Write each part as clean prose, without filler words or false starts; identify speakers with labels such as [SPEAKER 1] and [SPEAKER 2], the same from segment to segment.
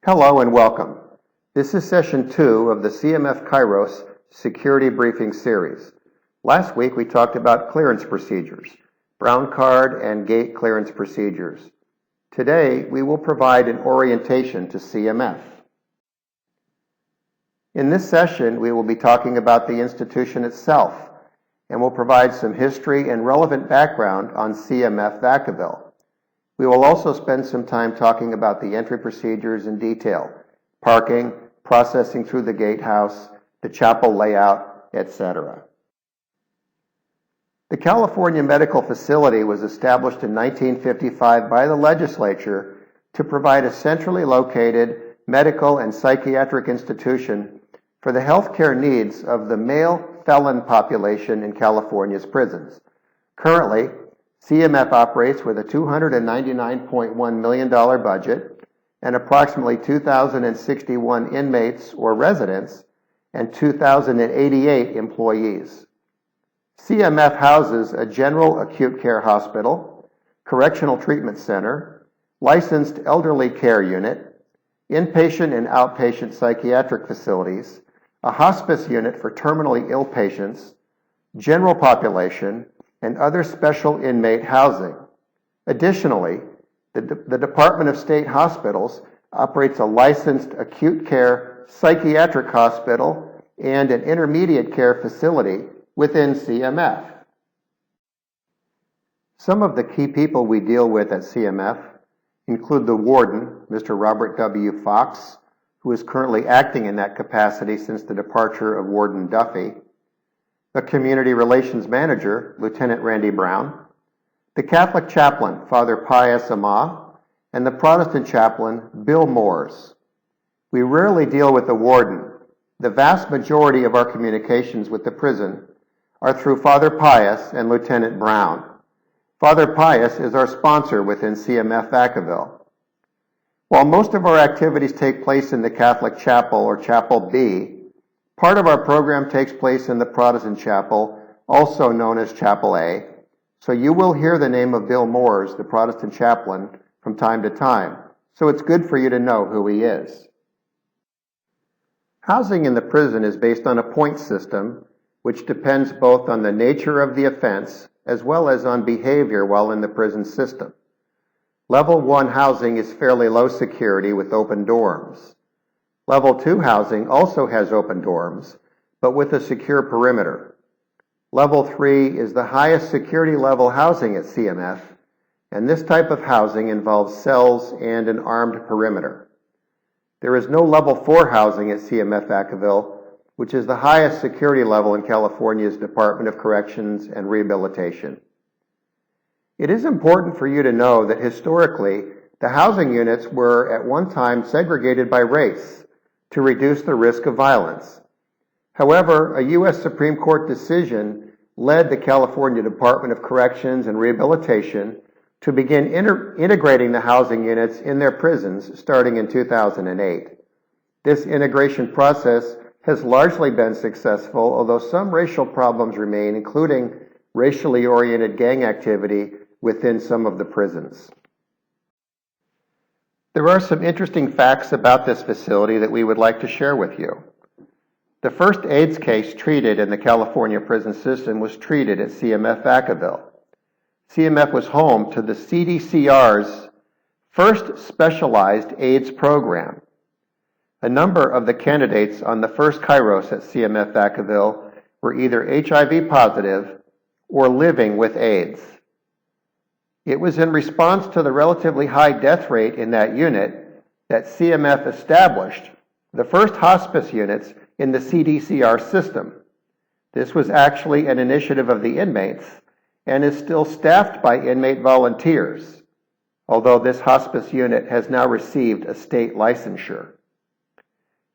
[SPEAKER 1] Hello and welcome. This is session 2 of the CMF Kairos Security Briefing Series. Last week we talked about clearance procedures, brown card and gate clearance procedures. Today we will provide an orientation to CMF. In this session we will be talking about the institution itself and will provide some history and relevant background on CMF Vacaville. We will also spend some time talking about the entry procedures in detail, parking, processing through the gatehouse, the chapel layout, etc. The California Medical Facility was established in 1955 by the legislature to provide a centrally located medical and psychiatric institution for the healthcare needs of the male felon population in California's prisons. Currently, CMF operates with a $299.1 million budget and approximately 2,061 inmates or residents and 2,088 employees. CMF houses a general acute care hospital, correctional treatment center, licensed elderly care unit, inpatient and outpatient psychiatric facilities, a hospice unit for terminally ill patients, general population, and other special inmate housing. Additionally, the Department of State Hospitals operates a licensed acute care psychiatric hospital and an intermediate care facility within CMF. Some of the key people we deal with at CMF include the warden, Mr. Robert W. Fox, who is currently acting in that capacity since the departure of Warden Duffy, the Community Relations Manager, Lieutenant Randy Brown, the Catholic Chaplain, Father Pius Amah, and the Protestant Chaplain, Bill Moores. We rarely deal with the warden. The vast majority of our communications with the prison are through Father Pius and Lieutenant Brown. Father Pius is our sponsor within CMF Vacaville. While most of our activities take place in the Catholic Chapel or Chapel B, part of our program takes place in the Protestant Chapel, also known as Chapel A, so you will hear the name of Bill Moores, the Protestant chaplain, from time to time, so it's good for you to know who he is. Housing in the prison is based on a point system, which depends both on the nature of the offense as well as on behavior while in the prison system. Level 1 housing is fairly low security with open dorms. Level 2 housing also has open dorms, but with a secure perimeter. Level 3 is the highest security level housing at CMF, and this type of housing involves cells and an armed perimeter. There is no Level 4 housing at CMF Vacaville, which is the highest security level in California's Department of Corrections and Rehabilitation. It is important for you to know that historically, the housing units were at one time segregated by race to reduce the risk of violence. However, a U.S. Supreme Court decision led the California Department of Corrections and Rehabilitation to begin integrating the housing units in their prisons starting in 2008. This integration process has largely been successful, although some racial problems remain, including racially oriented gang activity within some of the prisons. There are some interesting facts about this facility that we would like to share with you. The first AIDS case treated in the California prison system was treated at CMF Vacaville. CMF was home to the CDCR's first specialized AIDS program. A number of the candidates on the first Kairos at CMF Vacaville were either HIV positive or living with AIDS. It was in response to the relatively high death rate in that unit that CMF established the first hospice units in the CDCR system. This was actually an initiative of the inmates and is still staffed by inmate volunteers, although this hospice unit has now received a state licensure.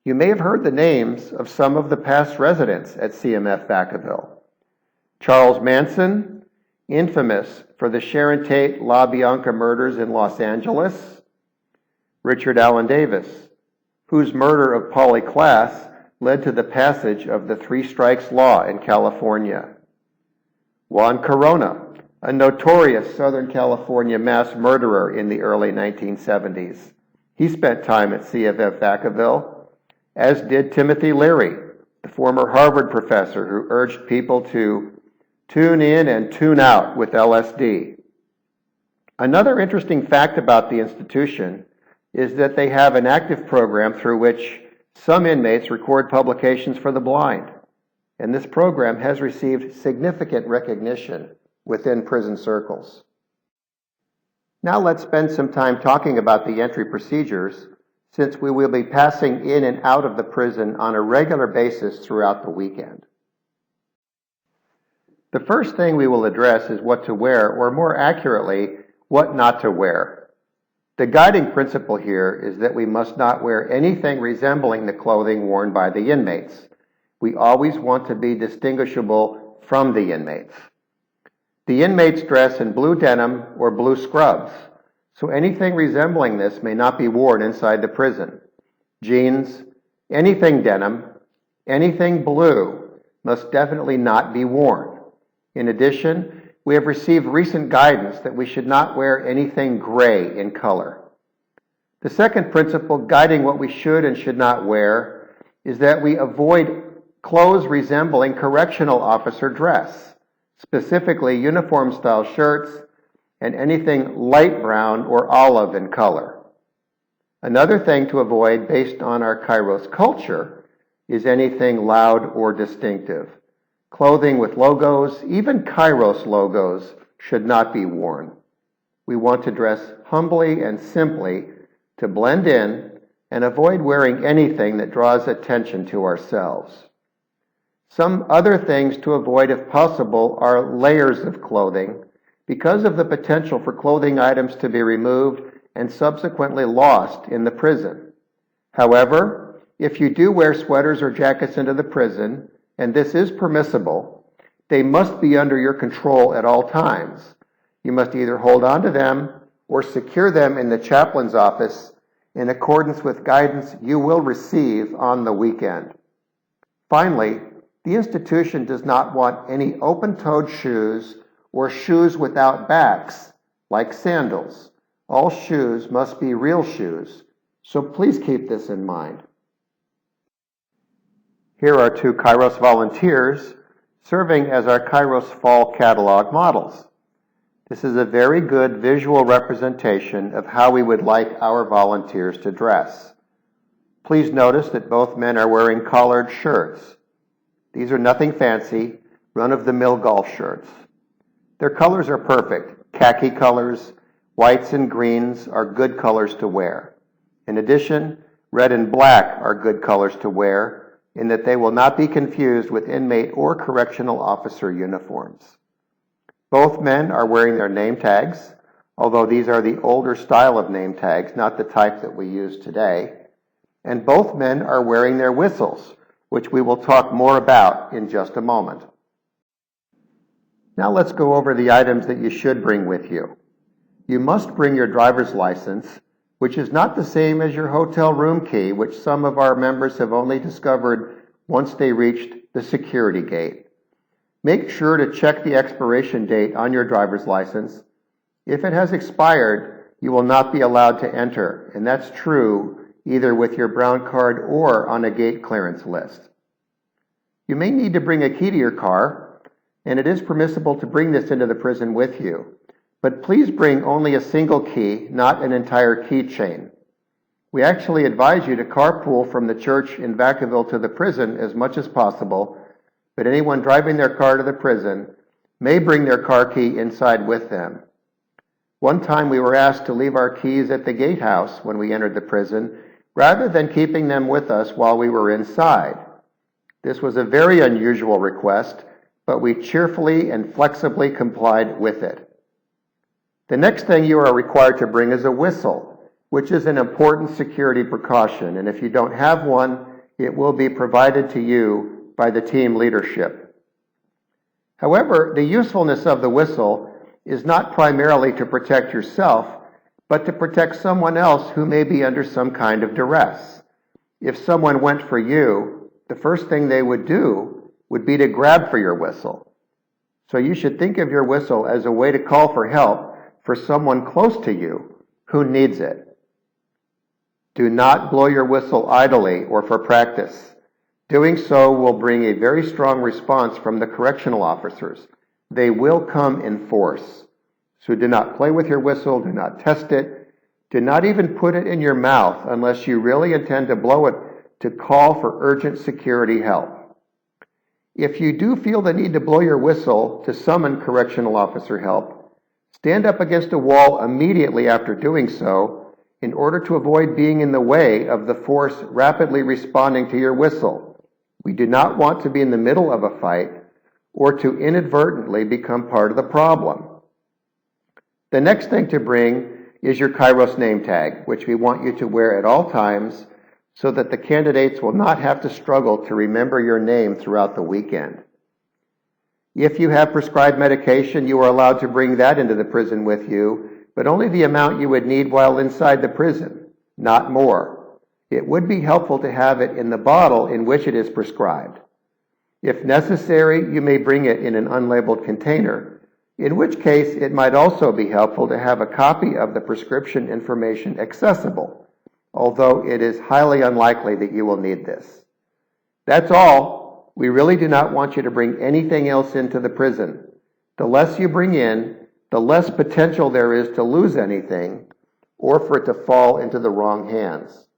[SPEAKER 1] You may have heard the names of some of the past residents at CMF Vacaville. Charles Manson, infamous for the Sharon Tate LaBianca murders in Los Angeles. Richard Allen Davis, whose murder of Polly Klaas led to the passage of the Three Strikes Law in California. Juan Corona, a notorious Southern California mass murderer in the early 1970s. He spent time at CMF Vacaville, as did Timothy Leary, the former Harvard professor who urged people to tune in and tune out with LSD. Another interesting fact about the institution is that they have an active program through which some inmates record publications for the blind, and this program has received significant recognition within prison circles. Now let's spend some time talking about the entry procedures, since we will be passing in and out of the prison on a regular basis throughout the weekend. The first thing we will address is what to wear, or more accurately, what not to wear. The guiding principle here is that we must not wear anything resembling the clothing worn by the inmates. We always want to be distinguishable from the inmates. The inmates dress in blue denim or blue scrubs, so anything resembling this may not be worn inside the prison. Jeans, anything denim, anything blue must definitely not be worn. In addition, we have received recent guidance that we should not wear anything gray in color. The second principle guiding what we should and should not wear is that we avoid clothes resembling correctional officer dress, specifically uniform-style shirts and anything light brown or olive in color. Another thing to avoid based on our Kairos culture is anything loud or distinctive. Clothing with logos, even Kairos logos, should not be worn. We want to dress humbly and simply to blend in and avoid wearing anything that draws attention to ourselves. Some other things to avoid if possible are layers of clothing because of the potential for clothing items to be removed and subsequently lost in the prison. However, if you do wear sweaters or jackets into the prison, and this is permissible, they must be under your control at all times. You must either hold on to them or secure them in the chaplain's office in accordance with guidance you will receive on the weekend. Finally, the institution does not want any open-toed shoes or shoes without backs, like sandals. All shoes must be real shoes, so please keep this in mind. Here are two Kairos volunteers serving as our Kairos Fall Catalog models. This is a very good visual representation of how we would like our volunteers to dress. Please notice that both men are wearing collared shirts. These are nothing fancy, run-of-the-mill golf shirts. Their colors are perfect. Khaki colors, whites and greens are good colors to wear. In addition, red and black are good colors to wear, in that they will not be confused with inmate or correctional officer uniforms. Both men are wearing their name tags, although these are the older style of name tags, not the type that we use today. And both men are wearing their whistles, which we will talk more about in just a moment. Now let's go over the items that you should bring with you. You must bring your driver's license, which is not the same as your hotel room key, which some of our members have only discovered once they reached the security gate. Make sure to check the expiration date on your driver's license. If it has expired, you will not be allowed to enter, and that's true either with your brown card or on a gate clearance list. You may need to bring a key to your car, and it is permissible to bring this into the prison with you. But please bring only a single key, not an entire keychain. We actually advise you to carpool from the church in Vacaville to the prison as much as possible, but anyone driving their car to the prison may bring their car key inside with them. One time we were asked to leave our keys at the gatehouse when we entered the prison, rather than keeping them with us while we were inside. This was a very unusual request, but we cheerfully and flexibly complied with it. The next thing you are required to bring is a whistle, which is an important security precaution, and if you don't have one, it will be provided to you by the team leadership. However, the usefulness of the whistle is not primarily to protect yourself, but to protect someone else who may be under some kind of duress. If someone went for you, the first thing they would do would be to grab for your whistle. So you should think of your whistle as a way to call for help for someone close to you who needs it. Do not blow your whistle idly or for practice. Doing so will bring a very strong response from the correctional officers. They will come in force. So do not play with your whistle, do not test it, do not even put it in your mouth unless you really intend to blow it to call for urgent security help. If you do feel the need to blow your whistle to summon correctional officer help, stand up against a wall immediately after doing so in order to avoid being in the way of the force rapidly responding to your whistle. We do not want to be in the middle of a fight or to inadvertently become part of the problem. The next thing to bring is your Kairos name tag, which we want you to wear at all times so that the candidates will not have to struggle to remember your name throughout the weekend. If you have prescribed medication, you are allowed to bring that into the prison with you, but only the amount you would need while inside the prison, not more. It would be helpful to have it in the bottle in which it is prescribed. If necessary, you may bring it in an unlabeled container, in which case it might also be helpful to have a copy of the prescription information accessible, although it is highly unlikely that you will need this. That's all. We really do not want you to bring anything else into the prison. The less you bring in, the less potential there is to lose anything or for it to fall into the wrong hands.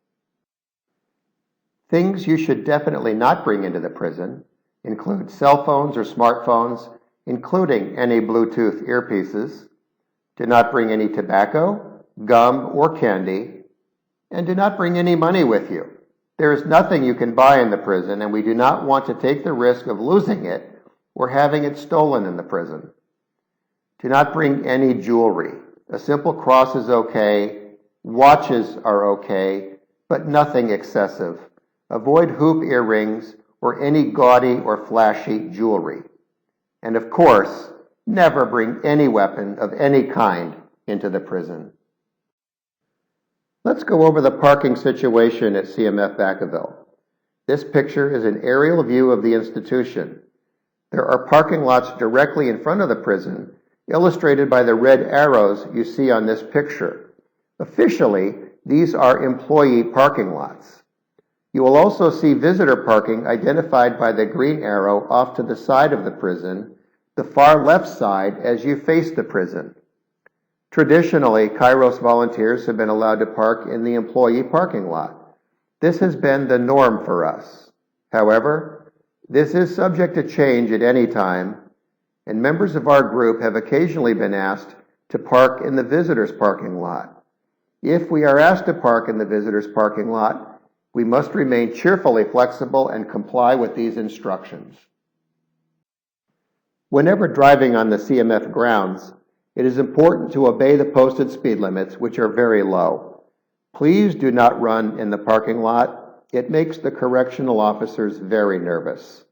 [SPEAKER 1] Things you should definitely not bring into the prison include cell phones or smartphones, including any Bluetooth earpieces. Do not bring any tobacco, gum, or candy, and do not bring any money with you. There is nothing you can buy in the prison, and we do not want to take the risk of losing it or having it stolen in the prison. Do not bring any jewelry. A simple cross is okay, watches are okay, but nothing excessive. Avoid hoop earrings or any gaudy or flashy jewelry. And of course, never bring any weapon of any kind into the prison. Let's go over the parking situation at CMF Vacaville. This picture is an aerial view of the institution. There are parking lots directly in front of the prison, illustrated by the red arrows you see on this picture. Officially, these are employee parking lots. You will also see visitor parking identified by the green arrow off to the side of the prison, the far left side as you face the prison. Traditionally, Kairos volunteers have been allowed to park in the employee parking lot. This has been the norm for us. However, this is subject to change at any time, and members of our group have occasionally been asked to park in the visitors' parking lot. If we are asked to park in the visitors' parking lot, we must remain cheerfully flexible and comply with these instructions. Whenever driving on the CMF grounds, it is important to obey the posted speed limits, which are very low. Please do not run in the parking lot. It makes the correctional officers very nervous.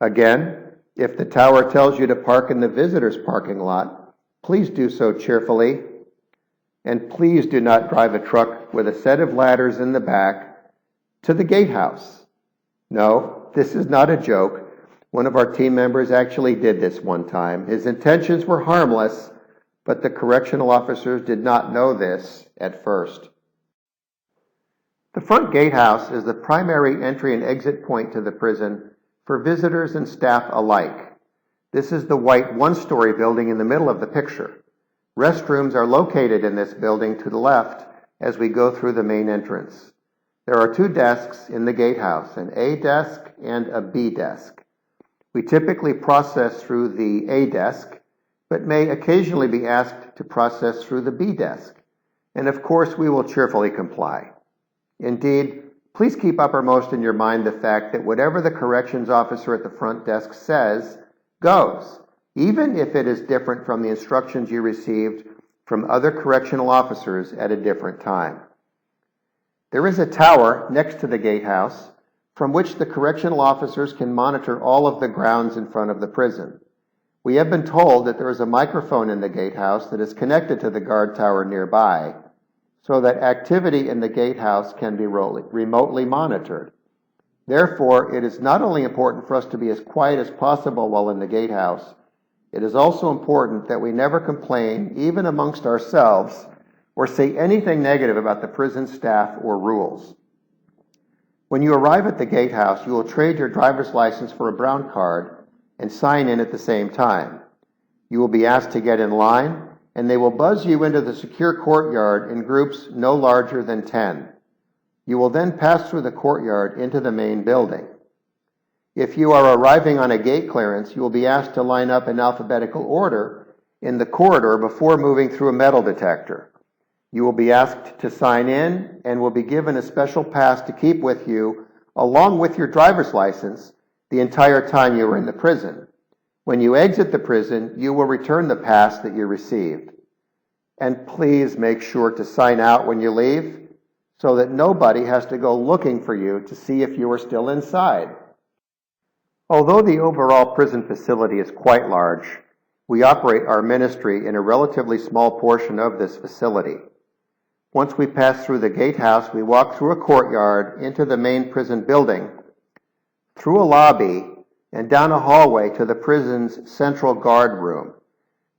[SPEAKER 1] Again, if the tower tells you to park in the visitors' parking lot, please do so cheerfully. And please do not drive a truck with a set of ladders in the back to the gatehouse. No, this is not a joke. One of our team members actually did this one time. His intentions were harmless, but the correctional officers did not know this at first. The front gatehouse is the primary entry and exit point to the prison for visitors and staff alike. This is the white one-story building in the middle of the picture. Restrooms are located in this building to the left as we go through the main entrance. There are 2 desks in the gatehouse, an A desk and a B desk. We typically process through the A desk, but may occasionally be asked to process through the B desk. And of course, we will cheerfully comply. Indeed, please keep uppermost in your mind the fact that whatever the corrections officer at the front desk says goes, even if it is different from the instructions you received from other correctional officers at a different time. There is a tower next to the gatehouse from which the correctional officers can monitor all of the grounds in front of the prison. We have been told that there is a microphone in the gatehouse that is connected to the guard tower nearby, so that activity in the gatehouse can be remotely monitored. Therefore, it is not only important for us to be as quiet as possible while in the gatehouse, it is also important that we never complain, even amongst ourselves, or say anything negative about the prison staff or rules. When you arrive at the gatehouse, you will trade your driver's license for a brown card and sign in at the same time. You will be asked to get in line, and they will buzz you into the secure courtyard in groups no larger than 10. You will then pass through the courtyard into the main building. If you are arriving on a gate clearance, you will be asked to line up in alphabetical order in the corridor before moving through a metal detector. You will be asked to sign in and will be given a special pass to keep with you, along with your driver's license, the entire time you are in the prison. When you exit the prison, you will return the pass that you received. And please make sure to sign out when you leave, so that nobody has to go looking for you to see if you are still inside. Although the overall prison facility is quite large, we operate our ministry in a relatively small portion of this facility. Once we pass through the gatehouse, we walk through a courtyard into the main prison building, through a lobby, and down a hallway to the prison's central guard room.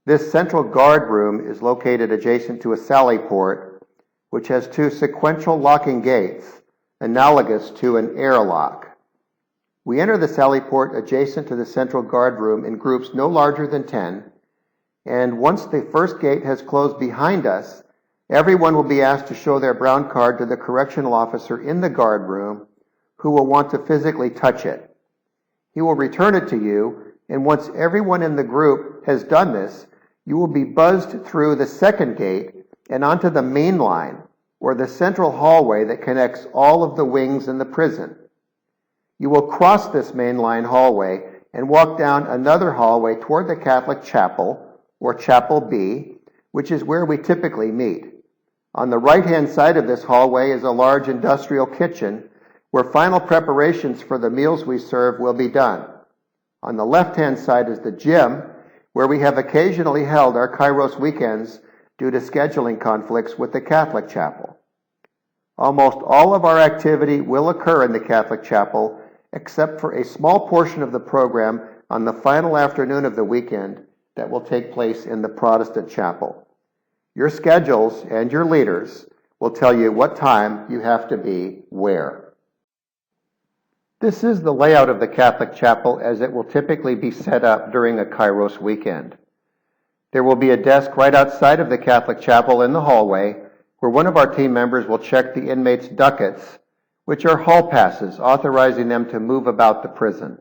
[SPEAKER 1] This central guard room is located adjacent to a sally port, which has two sequential locking gates, analogous to an airlock. We enter the sally port adjacent to the central guard room in groups no larger than 10, and once the first gate has closed behind us, everyone will be asked to show their brown card to the correctional officer in the guard room, who will want to physically touch it. He will return it to you, and once everyone in the group has done this, you will be buzzed through the second gate and onto the main line, or the central hallway that connects all of the wings in the prison. You will cross this main line hallway and walk down another hallway toward the Catholic Chapel, or Chapel B, which is where we typically meet. On the right-hand side of this hallway is a large industrial kitchen where final preparations for the meals we serve will be done. On the left-hand side is the gym, where we have occasionally held our Kairos weekends due to scheduling conflicts with the Catholic Chapel. Almost all of our activity will occur in the Catholic Chapel, except for a small portion of the program on the final afternoon of the weekend that will take place in the Protestant Chapel. Your schedules and your leaders will tell you what time you have to be where. This is the layout of the Catholic Chapel as it will typically be set up during a Kairos weekend. There will be a desk right outside of the Catholic Chapel in the hallway where one of our team members will check the inmates' ducats, which are hall passes authorizing them to move about the prison.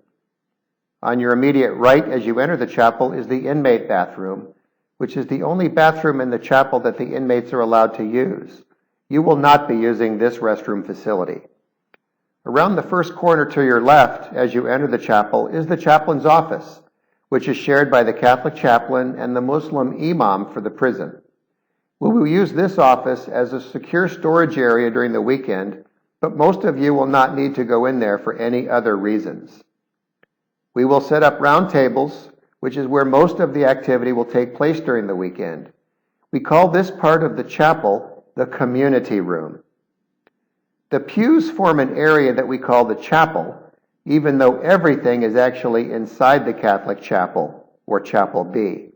[SPEAKER 1] On your immediate right as you enter the chapel is the inmate bathroom, which is the only bathroom in the chapel that the inmates are allowed to use. You will not be using this restroom facility. Around the first corner to your left as you enter the chapel is the chaplain's office, which is shared by the Catholic chaplain and the Muslim imam for the prison. We will use this office as a secure storage area during the weekend, but most of you will not need to go in there for any other reasons. We will set up round tables, which is where most of the activity will take place during the weekend. We call this part of the chapel the community room. The pews form an area that we call the chapel, even though everything is actually inside the Catholic Chapel, or Chapel B.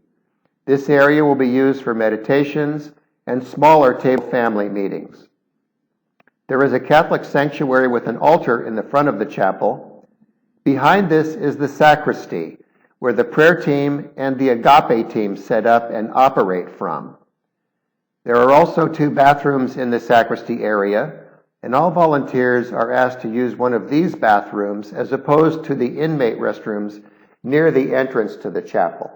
[SPEAKER 1] This area will be used for meditations and smaller table family meetings. There is a Catholic sanctuary with an altar in the front of the chapel. Behind this is the sacristy, where the prayer team and the agape team set up and operate from. There are also 2 bathrooms in the sacristy area, and all volunteers are asked to use one of these bathrooms as opposed to the inmate restrooms near the entrance to the chapel.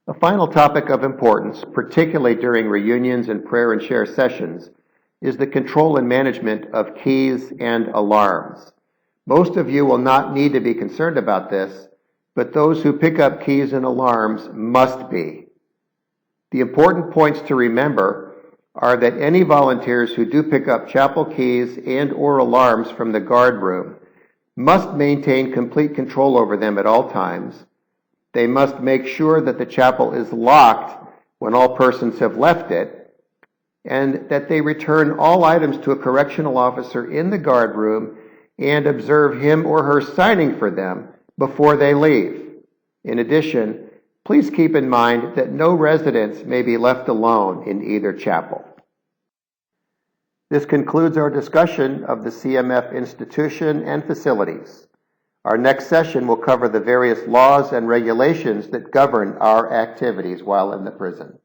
[SPEAKER 1] A final topic of importance, particularly during reunions and prayer and share sessions, is the control and management of keys and alarms. Most of you will not need to be concerned about this, but those who pick up keys and alarms must be. The important points to remember are that any volunteers who do pick up chapel keys and or alarms from the guard room must maintain complete control over them at all times. They must make sure that the chapel is locked when all persons have left it, and that they return all items to a correctional officer in the guard room and observe him or her signing for them before they leave. In addition, Please keep in mind that no residents may be left alone in either chapel. This concludes our discussion of the CMF institution and facilities. Our next session will cover the various laws and regulations that govern our activities while in the prison.